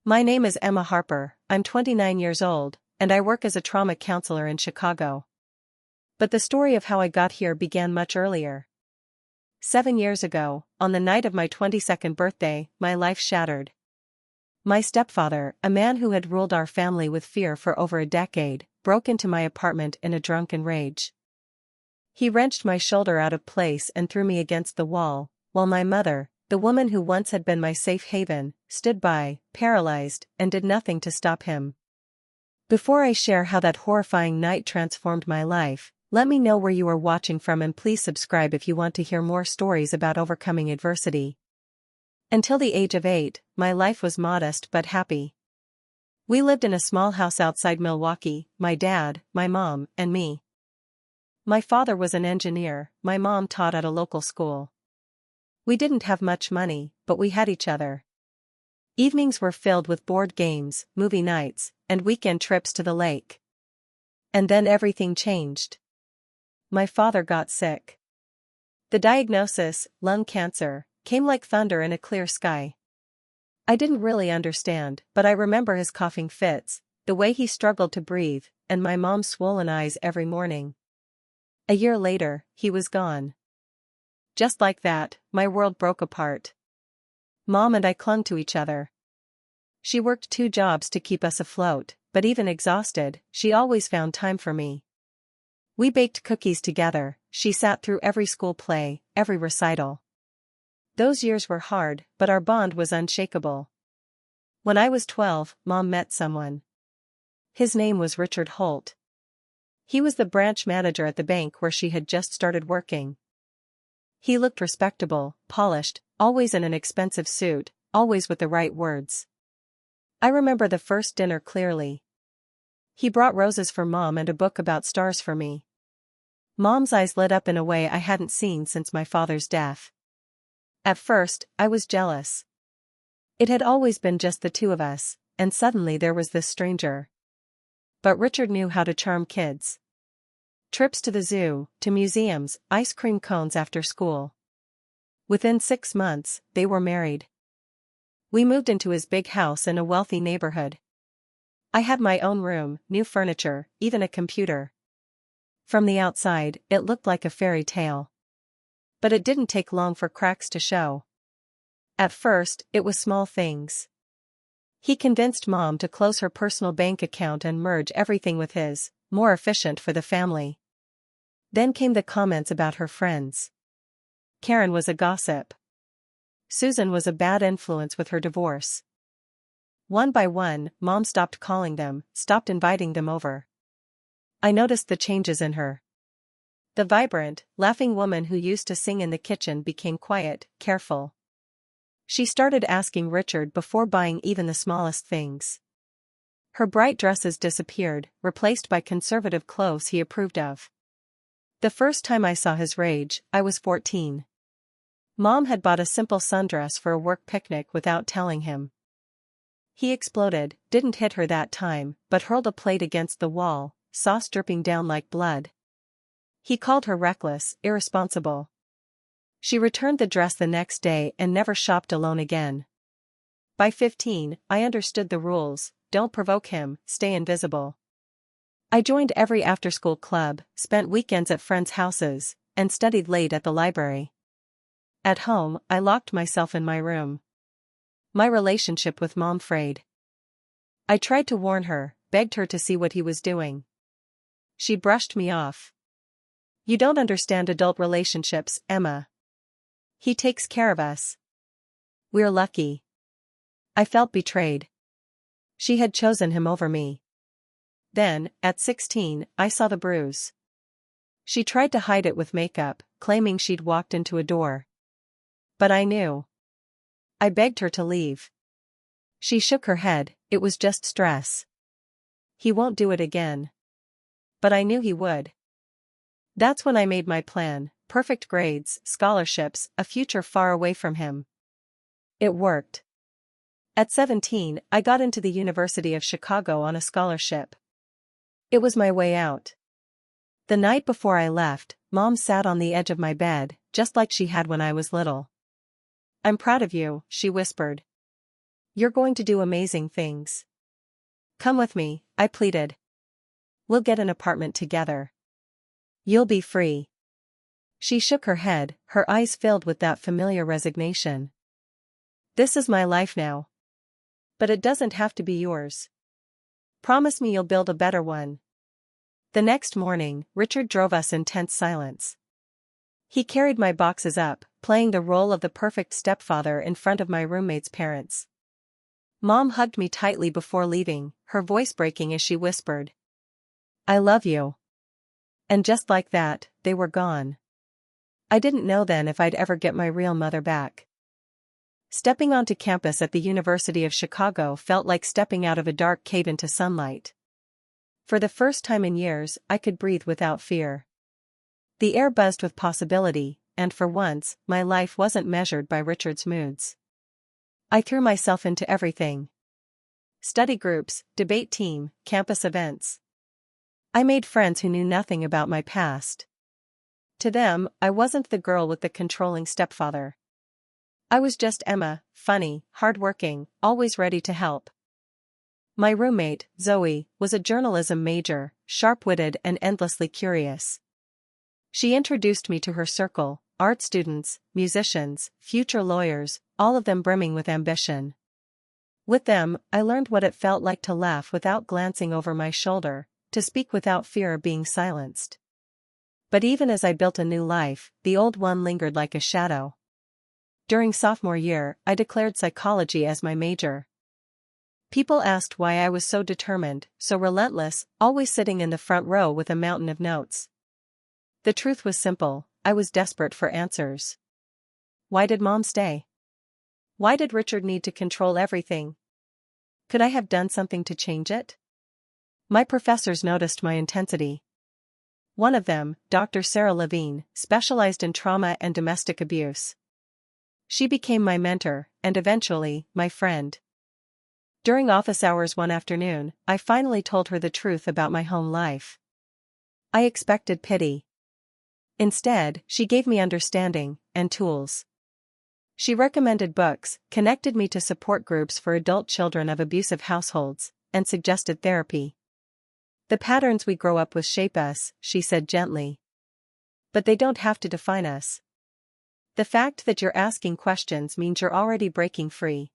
My name is Emma Harper, I'm 29 years old, and I work as a trauma counselor in Chicago. But the story of how I got here began much earlier. 7 years ago, on the night of my 22nd birthday, my life shattered. My stepfather, a man who had ruled our family with fear for over a decade, broke into my apartment in a drunken rage. He wrenched my shoulder out of place and threw me against the wall, while my mother, the woman who once had been my safe haven, stood by, paralyzed, and did nothing to stop him. Before I share how that horrifying night transformed my life, let me know where you are watching from and please subscribe if you want to hear more stories about overcoming adversity. Until the age of 8, my life was modest but happy. We lived in a small house outside Milwaukee, my dad, my mom, and me. My father was an engineer, my mom taught at a local school. We didn't have much money, but we had each other. Evenings were filled with board games, movie nights, and weekend trips to the lake. And then everything changed. My father got sick. The diagnosis, lung cancer, came like thunder in a clear sky. I didn't really understand, but I remember his coughing fits, the way he struggled to breathe, and my mom's swollen eyes every morning. A year later, he was gone. Just like that, my world broke apart. Mom and I clung to each other. She worked 2 jobs to keep us afloat, but even exhausted, she always found time for me. We baked cookies together, she sat through every school play, every recital. Those years were hard, but our bond was unshakable. When I was 12, Mom met someone. His name was Richard Holt. He was the branch manager at the bank where she had just started working. He looked respectable, polished, always in an expensive suit, always with the right words. I remember the first dinner clearly. He brought roses for Mom and a book about stars for me. Mom's eyes lit up in a way I hadn't seen since my father's death. At first, I was jealous. It had always been just the 2 of us, and suddenly there was this stranger. But Richard knew how to charm kids. Trips to the zoo, to museums, ice cream cones after school. Within 6 months, they were married. We moved into his big house in a wealthy neighborhood. I had my own room, new furniture, even a computer. From the outside, it looked like a fairy tale. But it didn't take long for cracks to show. At first, it was small things. He convinced Mom to close her personal bank account and merge everything with his, more efficient for the family. Then came the comments about her friends. Karen was a gossip. Susan was a bad influence with her divorce. One by one, Mom stopped calling them, stopped inviting them over. I noticed the changes in her. The vibrant, laughing woman who used to sing in the kitchen became quiet, careful. She started asking Richard before buying even the smallest things. Her bright dresses disappeared, replaced by conservative clothes he approved of. The first time I saw his rage, I was 14. Mom had bought a simple sundress for a work picnic without telling him. He exploded, didn't hit her that time, but hurled a plate against the wall, sauce dripping down like blood. He called her reckless, irresponsible. She returned the dress the next day and never shopped alone again. By 15, I understood the rules: don't provoke him, stay invisible. I joined every after-school club, spent weekends at friends' houses, and studied late at the library. At home, I locked myself in my room. My relationship with Mom frayed. I tried to warn her, begged her to see what he was doing. She brushed me off. You don't understand adult relationships, Emma. He takes care of us. We're lucky. I felt betrayed. She had chosen him over me. Then, at 16, I saw the bruise. She tried to hide it with makeup, claiming she'd walked into a door. But I knew. I begged her to leave. She shook her head, it was just stress. He won't do it again. But I knew he would. That's when I made my plan: perfect grades, scholarships, a future far away from him. It worked. At 17, I got into the University of Chicago on a scholarship. It was my way out. The night before I left, Mom sat on the edge of my bed, just like she had when I was little. "I'm proud of you," she whispered. You're going to do amazing things. Come with me, I pleaded. We'll get an apartment together. You'll be free. She shook her head, her eyes filled with that familiar resignation. This is my life now. But it doesn't have to be yours. Promise me you'll build a better one. The next morning, Richard drove us in tense silence. He carried my boxes up, playing the role of the perfect stepfather in front of my roommate's parents. Mom hugged me tightly before leaving, her voice breaking as she whispered, "I love you." And just like that, they were gone. I didn't know then if I'd ever get my real mother back. Stepping onto campus at the University of Chicago felt like stepping out of a dark cave into sunlight. For the first time in years, I could breathe without fear. The air buzzed with possibility, and for once, my life wasn't measured by Richard's moods. I threw myself into everything. Study groups, debate team, campus events. I made friends who knew nothing about my past. To them, I wasn't the girl with the controlling stepfather. I was just Emma, funny, hardworking, always ready to help. My roommate, Zoe, was a journalism major, sharp-witted and endlessly curious. She introduced me to her circle, art students, musicians, future lawyers, all of them brimming with ambition. With them, I learned what it felt like to laugh without glancing over my shoulder, to speak without fear of being silenced. But even as I built a new life, the old one lingered like a shadow. During sophomore year, I declared psychology as my major. People asked why I was so determined, so relentless, always sitting in the front row with a mountain of notes. The truth was simple, I was desperate for answers. Why did Mom stay? Why did Richard need to control everything? Could I have done something to change it? My professors noticed my intensity. One of them, Dr. Sarah Levine, specialized in trauma and domestic abuse. She became my mentor, and eventually, my friend. During office hours one afternoon, I finally told her the truth about my home life. I expected pity. Instead, she gave me understanding, and tools. She recommended books, connected me to support groups for adult children of abusive households, and suggested therapy. The patterns we grow up with shape us, she said gently. But they don't have to define us. The fact that you're asking questions means you're already breaking free.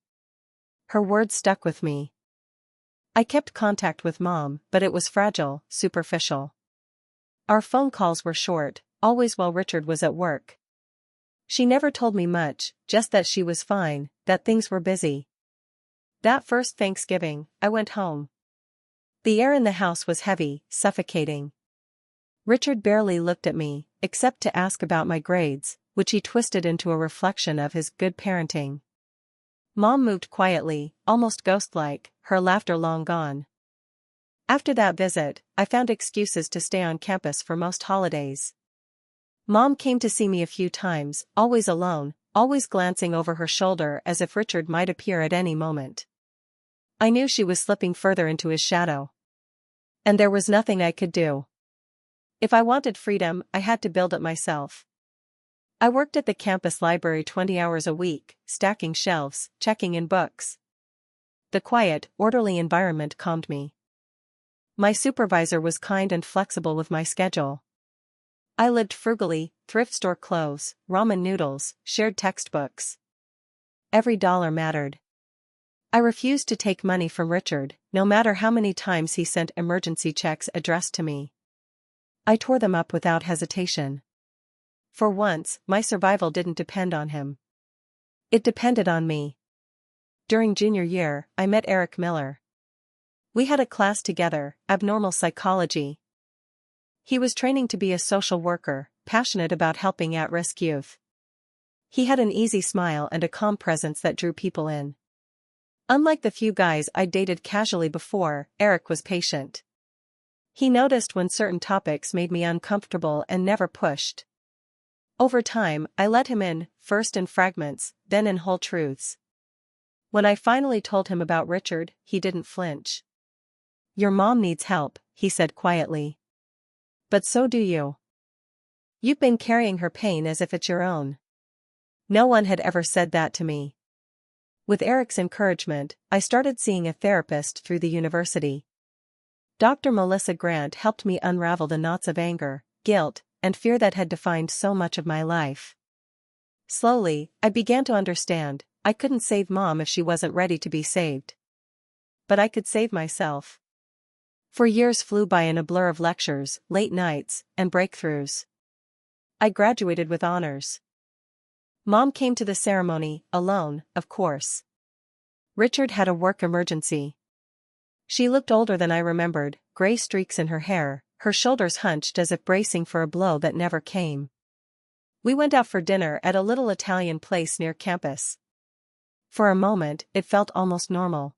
Her words stuck with me. I kept contact with Mom, but it was fragile, superficial. Our phone calls were short, always while Richard was at work. She never told me much, just that she was fine, that things were busy. That first Thanksgiving, I went home. The air in the house was heavy, suffocating. Richard barely looked at me, except to ask about my grades, which he twisted into a reflection of his good parenting. Mom moved quietly, almost ghost-like, her laughter long gone. After that visit, I found excuses to stay on campus for most holidays. Mom came to see me a few times, always alone, always glancing over her shoulder as if Richard might appear at any moment. I knew she was slipping further into his shadow. And there was nothing I could do. If I wanted freedom, I had to build it myself. I worked at the campus library 20 hours a week, stacking shelves, checking in books. The quiet, orderly environment calmed me. My supervisor was kind and flexible with my schedule. I lived frugally, thrift store clothes, ramen noodles, shared textbooks. Every dollar mattered. I refused to take money from Richard, no matter how many times he sent emergency checks addressed to me. I tore them up without hesitation. For once, my survival didn't depend on him. It depended on me. During junior year, I met Eric Miller. We had a class together, abnormal psychology. He was training to be a social worker, passionate about helping at-risk youth. He had an easy smile and a calm presence that drew people in. Unlike the few guys I'd dated casually before, Eric was patient. He noticed when certain topics made me uncomfortable and never pushed. Over time, I let him in, first in fragments, then in whole truths. When I finally told him about Richard, he didn't flinch. "Your mom needs help," he said quietly. "But so do you. You've been carrying her pain as if it's your own." No one had ever said that to me. With Eric's encouragement, I started seeing a therapist through the university. Dr. Melissa Grant helped me unravel the knots of anger, guilt, and fear that had defined so much of my life. Slowly, I began to understand, I couldn't save Mom if she wasn't ready to be saved. But I could save myself. For years flew by in a blur of lectures, late nights, and breakthroughs. I graduated with honors. Mom came to the ceremony, alone, of course. Richard had a work emergency. She looked older than I remembered, gray streaks in her hair, her shoulders hunched as if bracing for a blow that never came. We went out for dinner at a little Italian place near campus. For a moment, it felt almost normal.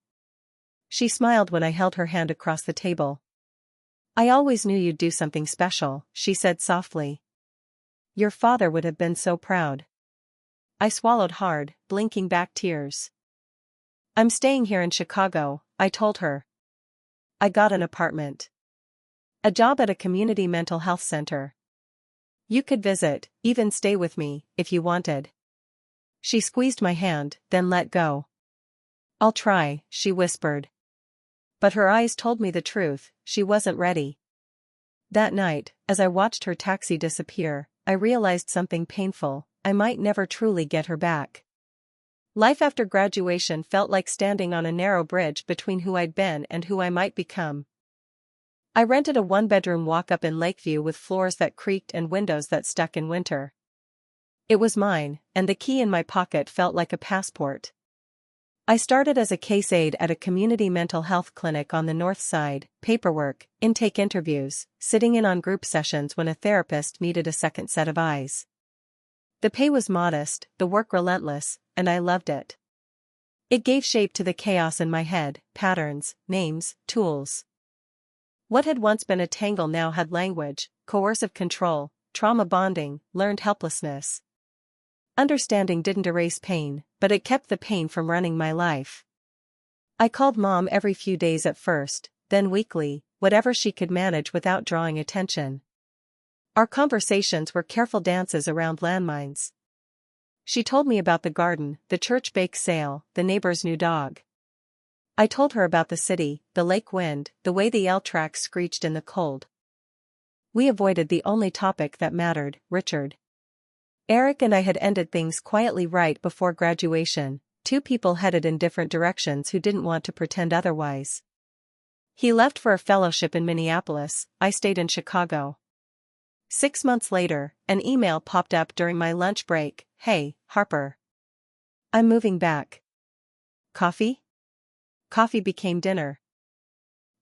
She smiled when I held her hand across the table. "I always knew you'd do something special," she said softly. "Your father would have been so proud." I swallowed hard, blinking back tears. "I'm staying here in Chicago," I told her. "I got an apartment. A job at a community mental health center. You could visit, even stay with me, if you wanted." She squeezed my hand, then let go. "I'll try," she whispered. But her eyes told me the truth, she wasn't ready. That night, as I watched her taxi disappear, I realized something painful: I might never truly get her back. Life after graduation felt like standing on a narrow bridge between who I'd been and who I might become. I rented a one-bedroom walk-up in Lakeview with floors that creaked and windows that stuck in winter. It was mine, and the key in my pocket felt like a passport. I started as a case aide at a community mental health clinic on the north side, paperwork, intake interviews, sitting in on group sessions when a therapist needed a second set of eyes. The pay was modest, the work relentless, and I loved it. It gave shape to the chaos in my head: patterns, names, tools. What had once been a tangle now had language: coercive control, trauma bonding, learned helplessness. Understanding didn't erase pain, but it kept the pain from running my life. I called Mom every few days at first, then weekly, whatever she could manage without drawing attention. Our conversations were careful dances around landmines. She told me about the garden, the church bake sale, the neighbor's new dog. I told her about the city, the lake wind, the way the L tracks screeched in the cold. We avoided the only topic that mattered: Richard. Eric and I had ended things quietly right before graduation, two people headed in different directions who didn't want to pretend otherwise. He left for a fellowship in Minneapolis, I stayed in Chicago. 6 months later, an email popped up during my lunch break: "Hey, Harper. I'm moving back. Coffee?" Coffee became dinner.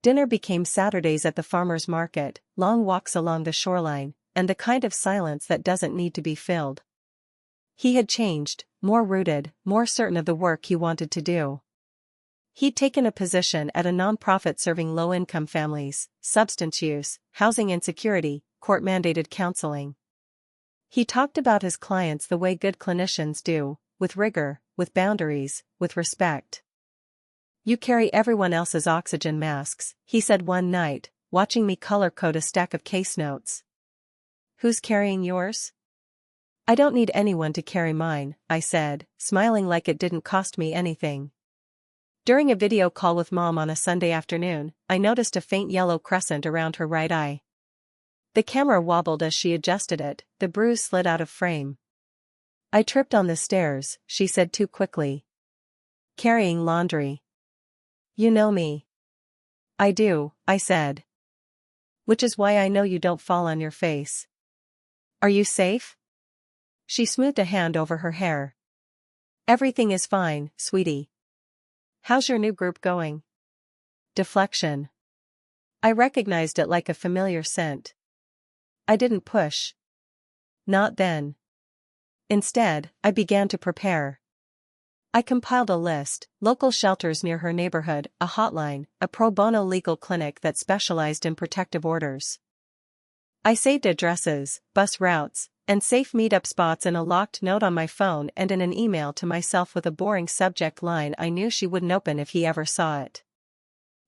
Dinner became Saturdays at the farmer's market, long walks along the shoreline, and the kind of silence that doesn't need to be filled. He had changed, more rooted, more certain of the work he wanted to do. He'd taken a position at a nonprofit serving low-income families, substance use, housing insecurity, court-mandated counseling. He talked about his clients the way good clinicians do, with rigor, with boundaries, with respect. "You carry everyone else's oxygen masks," he said one night, watching me color-code a stack of case notes. "Who's carrying yours?" "I don't need anyone to carry mine," I said, smiling like it didn't cost me anything. During a video call with Mom on a Sunday afternoon, I noticed a faint yellow crescent around her right eye. The camera wobbled as she adjusted it, the bruise slid out of frame. "I tripped on the stairs," she said too quickly. "Carrying laundry." "You know me." "I do," I said. "Which is why I know you don't fall on your face. Are you safe?" She smoothed a hand over her hair. "Everything is fine, sweetie. How's your new group going?" Deflection. I recognized it like a familiar scent. I didn't push. Not then. Instead, I began to prepare. I compiled a list: local shelters near her neighborhood, a hotline, a pro bono legal clinic that specialized in protective orders. I saved addresses, bus routes, and safe meetup spots in a locked note on my phone and in an email to myself with a boring subject line I knew she wouldn't open if he ever saw it.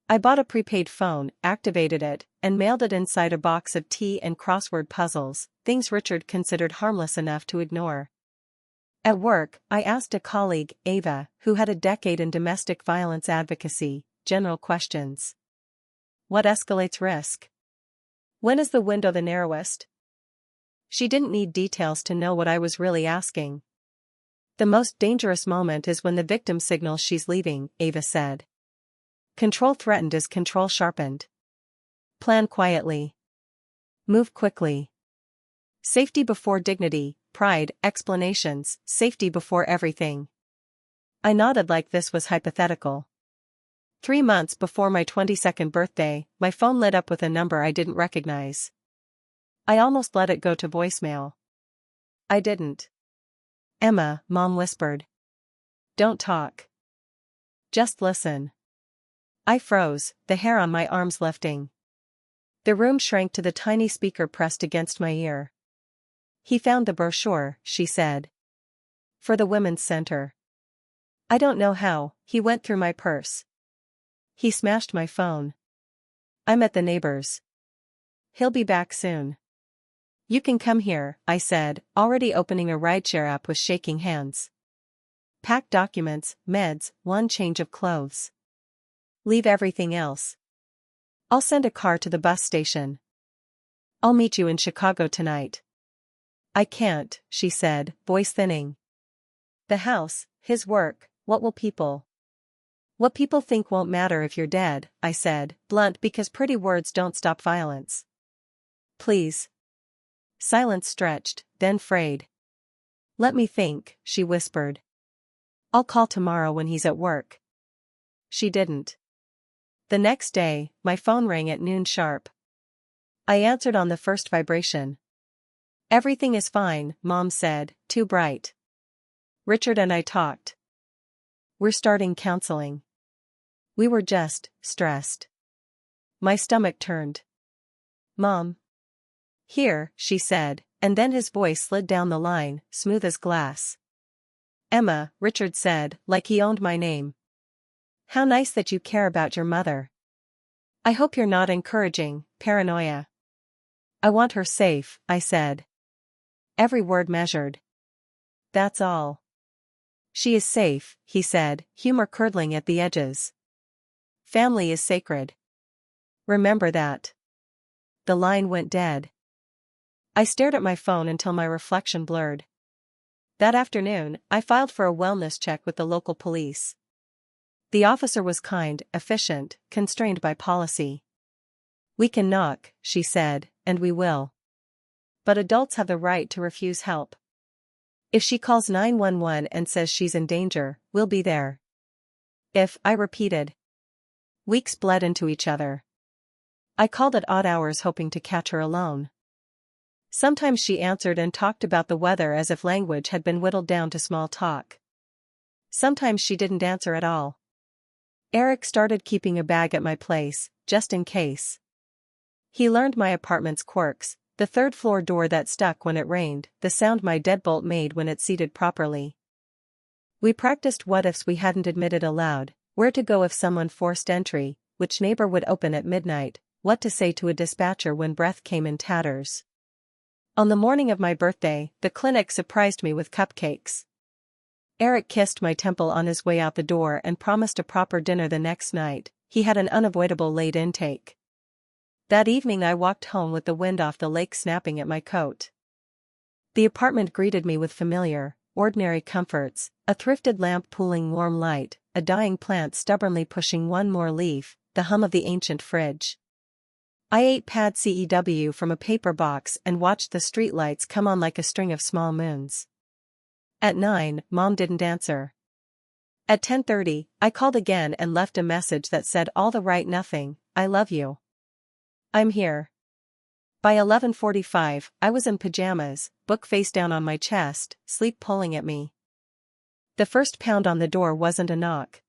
I bought a prepaid phone, activated it, and mailed it inside a box of tea and crossword puzzles, things Richard considered harmless enough to ignore. At work, I asked a colleague, Ava, who had a decade in domestic violence advocacy, general questions. What escalates risk? When is the window the narrowest? She didn't need details to know what I was really asking. The most dangerous moment is when the victim signals she's leaving, Ava said. Control threatened is control sharpened. Plan quietly. Move quickly. Safety before dignity, pride, explanations, safety before everything. I nodded like this was hypothetical. 3 months before my 22nd birthday, my phone lit up with a number I didn't recognize. I almost let it go to voicemail. I didn't. Emma, Mom whispered. Don't talk. Just listen. I froze, the hair on my arms lifting. The room shrank to the tiny speaker pressed against my ear. He found the brochure, she said. For the Women's Center. I don't know how, he went through my purse. He smashed my phone. I'm at the neighbor's. He'll be back soon. You can come here, I said, already opening a rideshare app with shaking hands. Pack documents, meds, one change of clothes. Leave everything else. I'll send a car to the bus station. I'll meet you in Chicago tonight. I can't, she said, voice thinning. The house, his work, what will people? What people think won't matter if you're dead, I said, blunt because pretty words don't stop violence. Please. Silence stretched, then frayed. Let me think, she whispered. I'll call tomorrow when he's at work. She didn't. The next day, my phone rang at noon sharp. I answered on the first vibration. Everything is fine, Mom said, too bright. Richard and I talked. We're starting counseling. We were just stressed. My stomach turned. Mom. Here, she said, and then his voice slid down the line, smooth as glass. Emma, Richard said, like he owned my name. How nice that you care about your mother. I hope you're not encouraging paranoia. I want her safe, I said. Every word measured. That's all. She is safe, he said, humor curdling at the edges. Family is sacred. Remember that. The line went dead. I stared at my phone until my reflection blurred. That afternoon, I filed for a wellness check with the local police. The officer was kind, efficient, constrained by policy. We can knock, she said, and we will. But adults have the right to refuse help. If she calls 911 and says she's in danger, we'll be there. If, I repeated. Weeks bled into each other. I called at odd hours hoping to catch her alone. Sometimes she answered and talked about the weather as if language had been whittled down to small talk. Sometimes she didn't answer at all. Eric started keeping a bag at my place, just in case. He learned my apartment's quirks, the third-floor door that stuck when it rained, the sound my deadbolt made when it seated properly. We practiced what-ifs we hadn't admitted aloud, where to go if someone forced entry, which neighbor would open at midnight, what to say to a dispatcher when breath came in tatters. On the morning of my birthday, the clinic surprised me with cupcakes. Eric kissed my temple on his way out the door and promised a proper dinner the next night. He had an unavoidable late intake. That evening I walked home with the wind off the lake snapping at my coat. The apartment greeted me with familiar, ordinary comforts, a thrifted lamp pooling warm light, a dying plant stubbornly pushing one more leaf, the hum of the ancient fridge. I ate pad CEW from a paper box and watched the streetlights come on like a string of small moons. At 9, Mom didn't answer. At 10:30, I called again and left a message that said all the right nothing, I love you. I'm here. By 11:45, I was in pajamas, book face down on my chest, sleep pulling at me. The first pound on the door wasn't a knock.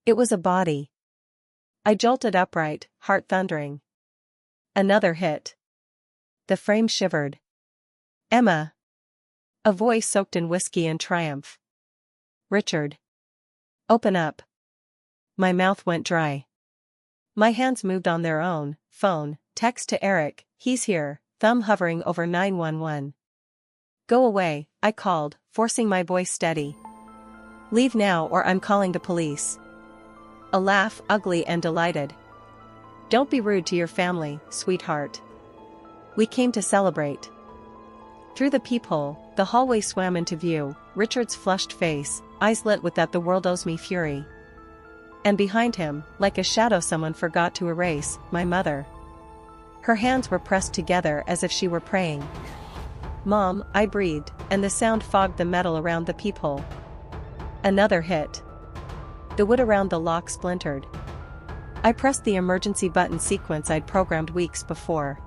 It was a body. I jolted upright, heart thundering. Another hit. The frame shivered. Emma. A voice soaked in whiskey and triumph. Richard. Open up. My mouth went dry. My hands moved on their own, phone, text to Eric, he's here, thumb hovering over 911. Go away, I called, forcing my voice steady. "Leave now or I'm calling the police." A laugh, ugly and delighted. "Don't be rude to your family, sweetheart. We came to celebrate." Through the peephole, the hallway swam into view, Richard's flushed face, eyes lit with that "the world owes me" fury. And behind him, like a shadow someone forgot to erase, my mother. Her hands were pressed together as if she were praying. "Mom," I breathed, and the sound fogged the metal around the peephole. Another hit. The wood around the lock splintered. I pressed the emergency button sequence I'd programmed weeks before.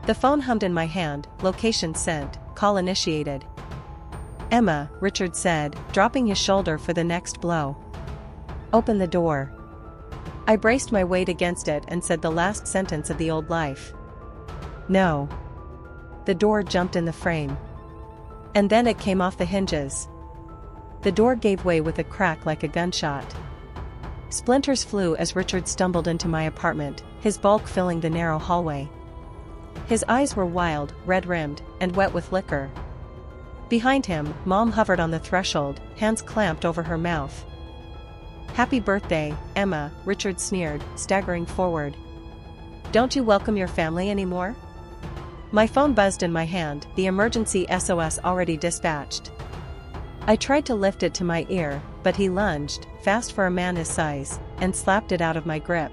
The phone hummed in my hand, location sent, call initiated. "Emma," Richard said, dropping his shoulder for the next blow. "Open the door." I braced my weight against it and said the last sentence of the old life. "No." The door jumped in the frame. And then it came off the hinges. The door gave way with a crack like a gunshot. Splinters flew as Richard stumbled into my apartment, his bulk filling the narrow hallway. His eyes were wild, red-rimmed, and wet with liquor. Behind him, Mom hovered on the threshold, hands clamped over her mouth. "Happy birthday, Emma," Richard sneered, staggering forward. "Don't you welcome your family anymore?" My phone buzzed in my hand, the emergency SOS already dispatched. I tried to lift it to my ear, but he lunged, fast for a man his size, and slapped it out of my grip.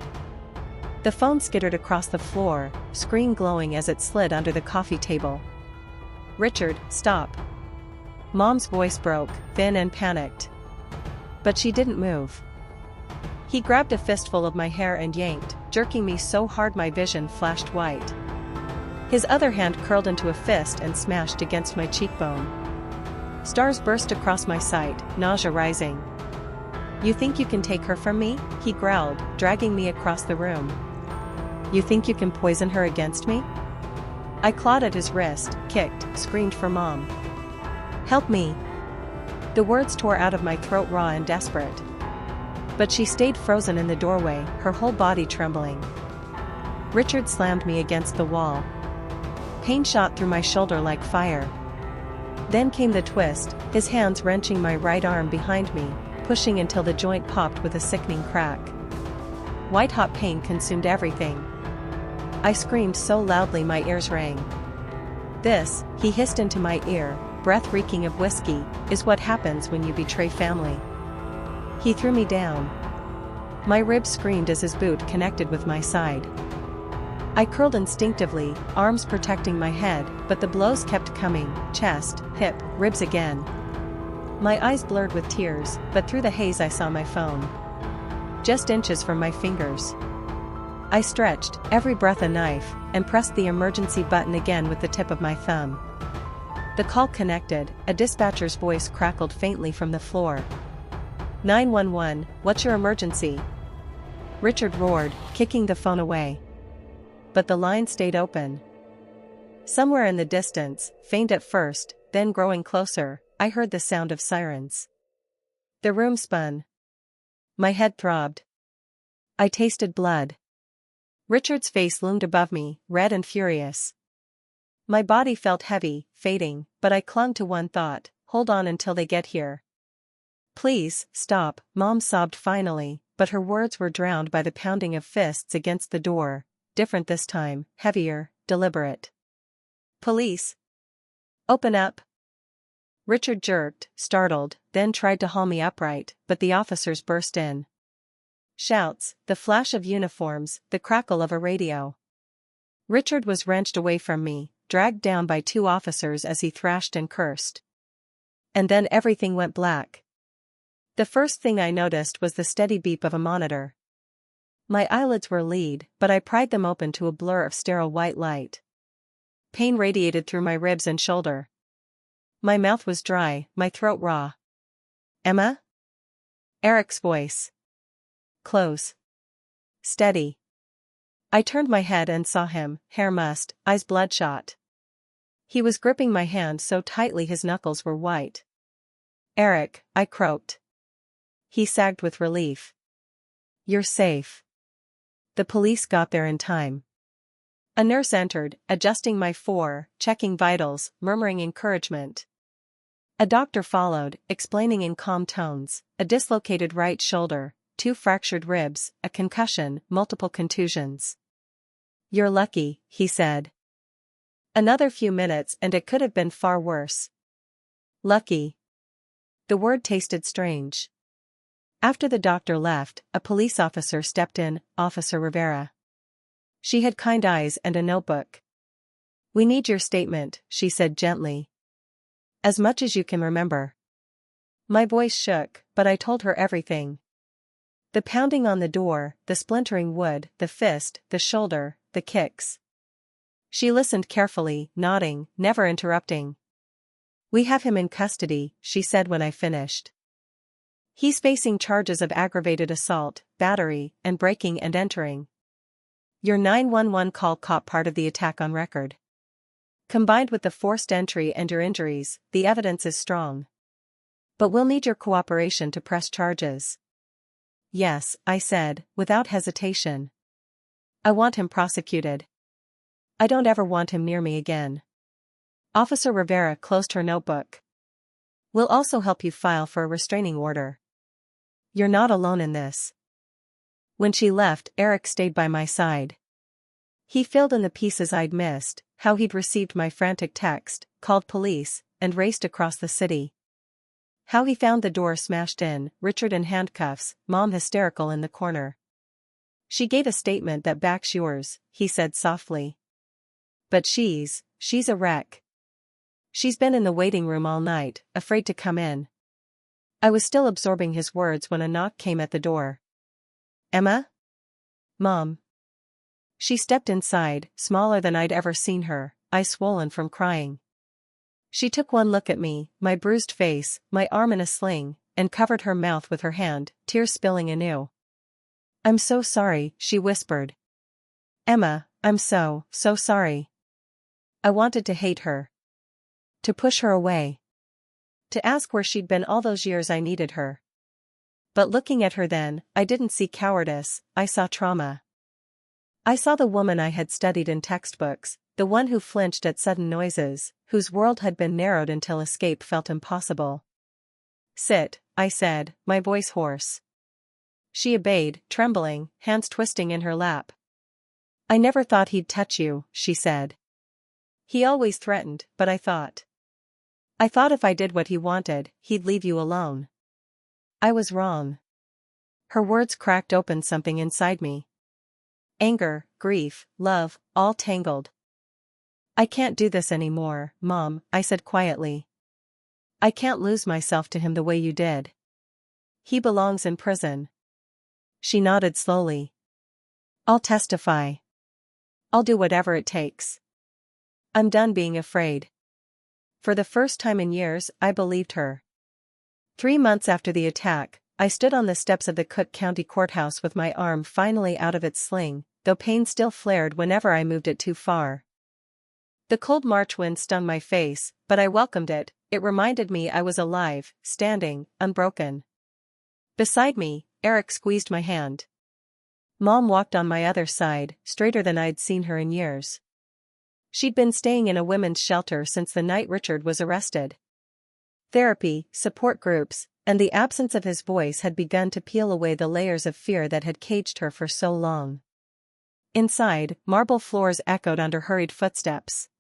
The phone skittered across the floor, screen glowing as it slid under the coffee table. "Richard, stop." Mom's voice broke, thin and panicked. But she didn't move. He grabbed a fistful of my hair and yanked, jerking me so hard my vision flashed white. His other hand curled into a fist and smashed against my cheekbone. Stars burst across my sight, nausea rising. "You think you can take her from me?" he growled, dragging me across the room. "You think you can poison her against me?" I clawed at his wrist, kicked, screamed for Mom. "Help me!" The words tore out of my throat raw and desperate. But she stayed frozen in the doorway, her whole body trembling. Richard slammed me against the wall. Pain shot through my shoulder like fire. Then came the twist, his hands wrenching my right arm behind me, pushing until the joint popped with a sickening crack. White-hot pain consumed everything. I screamed so loudly my ears rang. "This," he hissed into my ear, breath reeking of whiskey, "is what happens when you betray family." He threw me down. My ribs screamed as his boot connected with my side. I curled instinctively, arms protecting my head, but the blows kept coming, chest, hip, ribs again. My eyes blurred with tears, but through the haze I saw my phone. Just inches from my fingers. I stretched, every breath a knife, and pressed the emergency button again with the tip of my thumb. The call connected, a dispatcher's voice crackled faintly from the floor. 911, what's your emergency?" Richard roared, kicking the phone away. But the line stayed open. Somewhere in the distance, faint at first, then growing closer, I heard the sound of sirens. The room spun. My head throbbed. I tasted blood. Richard's face loomed above me, red and furious. My body felt heavy, fading, but I clung to one thought: hold on until they get here. "Please, stop," Mom sobbed finally, but her words were drowned by the pounding of fists against the door, different this time, heavier, deliberate. "Police! Open up!" Richard jerked, startled, then tried to haul me upright, but the officers burst in. Shouts, the flash of uniforms, the crackle of a radio. Richard was wrenched away from me, dragged down by two officers as he thrashed and cursed. And then everything went black. The first thing I noticed was the steady beep of a monitor. My eyelids were lead, but I pried them open to a blur of sterile white light. Pain radiated through my ribs and shoulder. My mouth was dry, my throat raw. "Emma?" Eric's voice. Close. Steady. I turned my head and saw him, hair mussed, eyes bloodshot. He was gripping my hand so tightly his knuckles were white. "Eric," I croaked. He sagged with relief. "You're safe." The police got there in time. A nurse entered, adjusting my checking vitals, murmuring encouragement. A doctor followed, explaining in calm tones: a dislocated right shoulder, 2 fractured ribs, a concussion, multiple contusions. "You're lucky," he said. "Another few minutes and it could have been far worse." Lucky. The word tasted strange. After the doctor left, a police officer stepped in, Officer Rivera. She had kind eyes and a notebook. "We need your statement," she said gently. "As much as you can remember." My voice shook, but I told her everything. The pounding on the door, the splintering wood, the fist, the shoulder, the kicks. She listened carefully, nodding, never interrupting. "We have him in custody," she said when I finished. "He's facing charges of aggravated assault, battery, and breaking and entering. Your 911 call caught part of the attack on record. Combined with the forced entry and your injuries, the evidence is strong. But we'll need your cooperation to press charges." "Yes," I said, without hesitation. "I want him prosecuted. I don't ever want him near me again." Officer Rivera closed her notebook. "We'll also help you file for a restraining order. You're not alone in this." When she left, Eric stayed by my side. He filled in the pieces I'd missed: how he'd received my frantic text, called police, and raced across the city. How he found the door smashed in, Richard in handcuffs, Mom hysterical in the corner. "She gave a statement that backs yours," he said softly. "But she's a wreck. She's been in the waiting room all night, afraid to come in." I was still absorbing his words when a knock came at the door. "Emma?" "Mom." She stepped inside, smaller than I'd ever seen her, eyes swollen from crying. She took one look at me, my bruised face, my arm in a sling, and covered her mouth with her hand, tears spilling anew. "I'm so sorry," she whispered. "Emma, I'm so sorry." I wanted to hate her. To push her away. To ask where she'd been all those years I needed her. But looking at her then, I didn't see cowardice, I saw trauma. I saw the woman I had studied in textbooks, the one who flinched at sudden noises, whose world had been narrowed until escape felt impossible. "Sit," I said, my voice hoarse. She obeyed, trembling, hands twisting in her lap. "I never thought he'd touch you," she said. "He always threatened, but I thought if I did what he wanted, he'd leave you alone. I was wrong." Her words cracked open something inside me. Anger, grief, love, all tangled. "I can't do this anymore, Mom," I said quietly. "I can't lose myself to him the way you did. He belongs in prison." She nodded slowly. "I'll testify. I'll do whatever it takes. I'm done being afraid." For the first time in years, I believed her. 3 months after the attack, I stood on the steps of the Cook County Courthouse with my arm finally out of its sling, though pain still flared whenever I moved it too far. The cold March wind stung my face, but I welcomed it. It reminded me I was alive, standing, unbroken. Beside me, Eric squeezed my hand. Mom walked on my other side, straighter than I'd seen her in years. She'd been staying in a women's shelter since the night Richard was arrested. Therapy, support groups, and the absence of his voice had begun to peel away the layers of fear that had caged her for so long. Inside, marble floors echoed under hurried footsteps.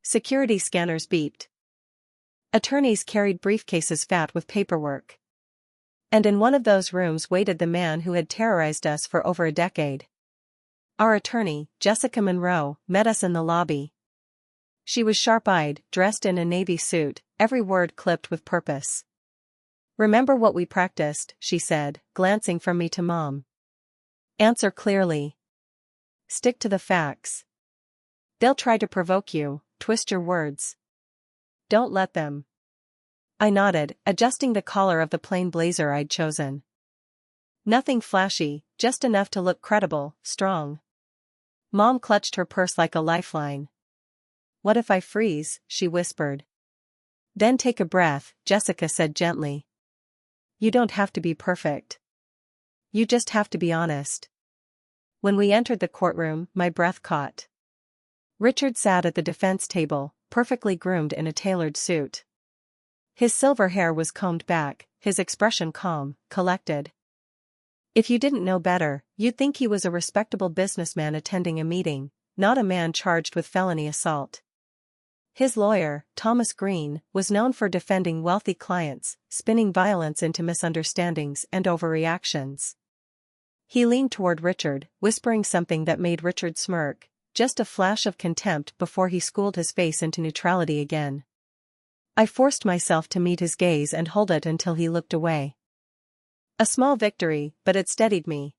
Security scanners beeped. Attorneys carried briefcases fat with paperwork. And in one of those rooms waited the man who had terrorized us for over a decade. Our attorney, Jessica Monroe, met us in the lobby. She was sharp-eyed, dressed in a navy suit, every word clipped with purpose. "Remember what we practiced," she said, glancing from me to Mom. "Answer clearly. Stick to the facts. They'll try to provoke you, twist your words. Don't let them." I nodded, adjusting the collar of the plain blazer I'd chosen. Nothing flashy, just enough to look credible, strong. Mom clutched her purse like a lifeline. "What if I freeze?" she whispered. "Then take a breath," Jessica said gently. "You don't have to be perfect. You just have to be honest." When we entered the courtroom, my breath caught. Richard sat at the defense table, perfectly groomed in a tailored suit. His silver hair was combed back, his expression calm, collected. If you didn't know better, you'd think he was a respectable businessman attending a meeting, not a man charged with felony assault. His lawyer, Thomas Green, was known for defending wealthy clients, spinning violence into misunderstandings and overreactions. He leaned toward Richard, whispering something that made Richard smirk, just a flash of contempt before he schooled his face into neutrality again. I forced myself to meet his gaze and hold it until he looked away. A small victory, but it steadied me.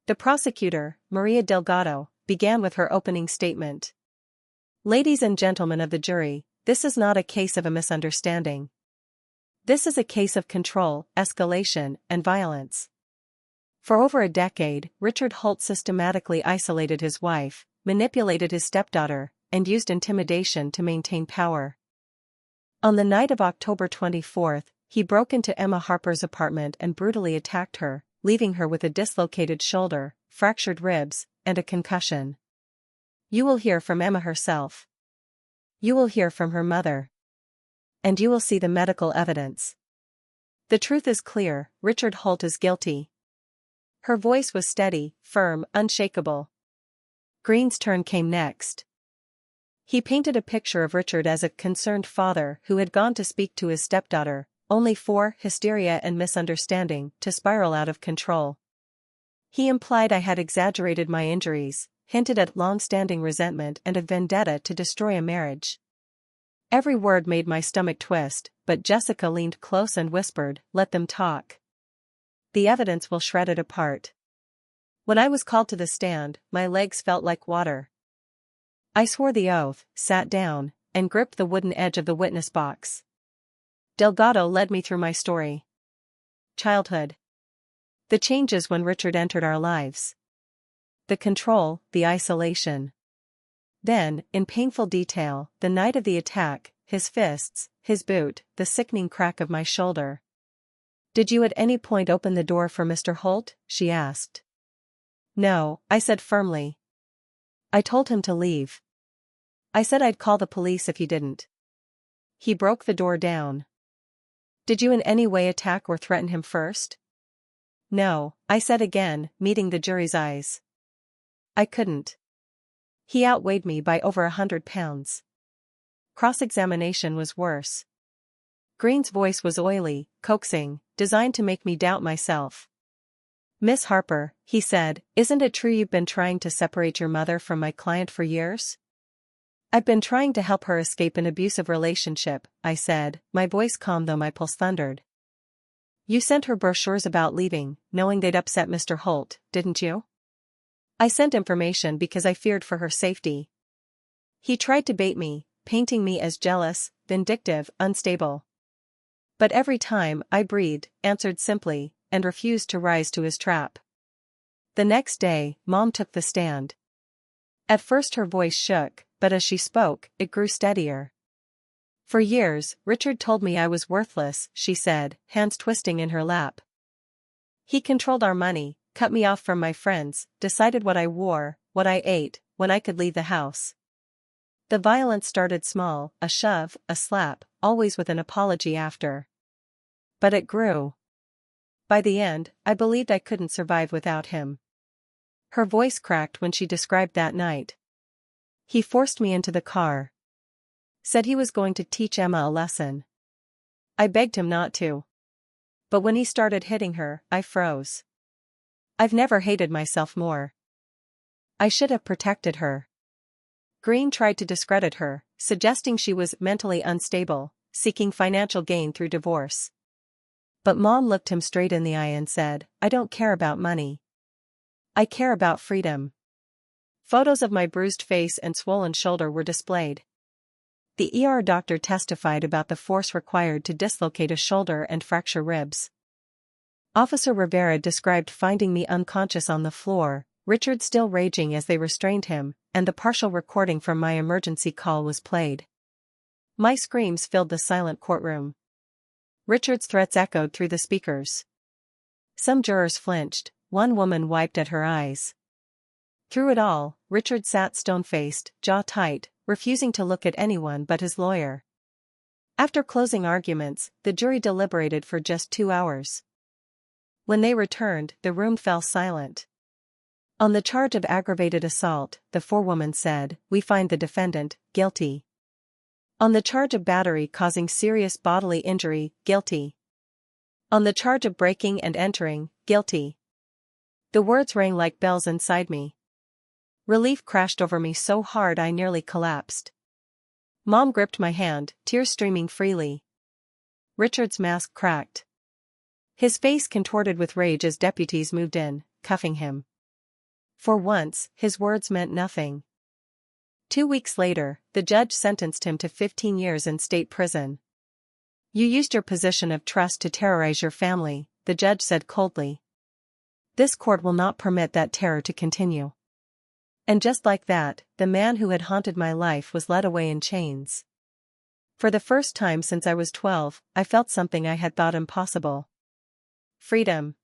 The prosecutor, Maria Delgado, began with her opening statement. Ladies and gentlemen of the jury, this is not a case of a misunderstanding. This is a case of control, escalation, and violence. For over a decade, Richard Holt systematically isolated his wife, manipulated his stepdaughter, and used intimidation to maintain power. On the night of October 24, he broke into Emma Harper's apartment and brutally attacked her, leaving her with a dislocated shoulder, fractured ribs, and a concussion. You will hear from Emma herself. You will hear from her mother. And you will see the medical evidence. The truth is clear, Richard Holt is guilty. Her voice was steady, firm, unshakable. Green's turn came next. He painted a picture of Richard as a concerned father who had gone to speak to his stepdaughter, only for hysteria and misunderstanding to spiral out of control. He implied I had exaggerated my injuries, hinted at long-standing resentment and a vendetta to destroy a marriage. Every word made my stomach twist, but Jessica leaned close and whispered, "Let them talk. The evidence will shred it apart." When I was called to the stand, my legs felt like water. I swore the oath, sat down, and gripped the wooden edge of the witness box. Delgado led me through my story. Childhood. The changes when Richard entered our lives. The control, the isolation. Then, in painful detail, the night of the attack, his fists, his boot, the sickening crack of my shoulder. "Did you at any point open the door for Mr. Holt?" she asked. "No," I said firmly. "I told him to leave. I said I'd call the police if he didn't." "He broke the door down." "Did you in any way attack or threaten him first?" "No," I said again, meeting the jury's eyes. "I couldn't. He outweighed me by over 100 pounds. Cross-examination was worse. Green's voice was oily, coaxing, designed to make me doubt myself. "Miss Harper," he said, "isn't it true you've been trying to separate your mother from my client for years?" "I've been trying to help her escape an abusive relationship," I said, my voice calm though my pulse thundered. "You sent her brochures about leaving, knowing they'd upset Mr. Holt, didn't you?" "I sent information because I feared for her safety. He tried to bait me, painting me as jealous, vindictive, unstable. But every time I breathed, answered simply, and refused to rise to his trap." The next day, Mom took the stand. At first her voice shook, but as she spoke, it grew steadier. "For years, Richard told me I was worthless," she said, hands twisting in her lap. "He controlled our money, cut me off from my friends, decided what I wore, what I ate, when I could leave the house. The violence started small, a shove, a slap, always with an apology after. But it grew. By the end, I believed I couldn't survive without him." Her voice cracked when she described that night. "He forced me into the car. Said he was going to teach Emma a lesson. I begged him not to. But when he started hitting her, I froze. I've never hated myself more. I should have protected her." Green tried to discredit her, suggesting she was mentally unstable, seeking financial gain through divorce. But Mom looked him straight in the eye and said, "I don't care about money. I care about freedom." Photos of my bruised face and swollen shoulder were displayed. The ER doctor testified about the force required to dislocate a shoulder and fracture ribs. Officer Rivera described finding me unconscious on the floor, Richard still raging as they restrained him, and the partial recording from my emergency call was played. My screams filled the silent courtroom. Richard's threats echoed through the speakers. Some jurors flinched, one woman wiped at her eyes. Through it all, Richard sat stone-faced, jaw tight, refusing to look at anyone but his lawyer. After closing arguments, the jury deliberated for just 2 hours. When they returned, the room fell silent. On the charge of aggravated assault, the forewoman said, "We find the defendant guilty." On the charge of battery causing serious bodily injury, guilty. On the charge of breaking and entering, guilty. The words rang like bells inside me. Relief crashed over me so hard I nearly collapsed. Mom gripped my hand, tears streaming freely. Richard's mask cracked. His face contorted with rage as deputies moved in, cuffing him. For once, his words meant nothing. 2 weeks later, the judge sentenced him to 15 years in state prison. "You used your position of trust to terrorize your family," the judge said coldly. "This court will not permit that terror to continue." And just like that, the man who had haunted my life was led away in chains. For the first time since I was 12, I felt something I had thought impossible. Freedom.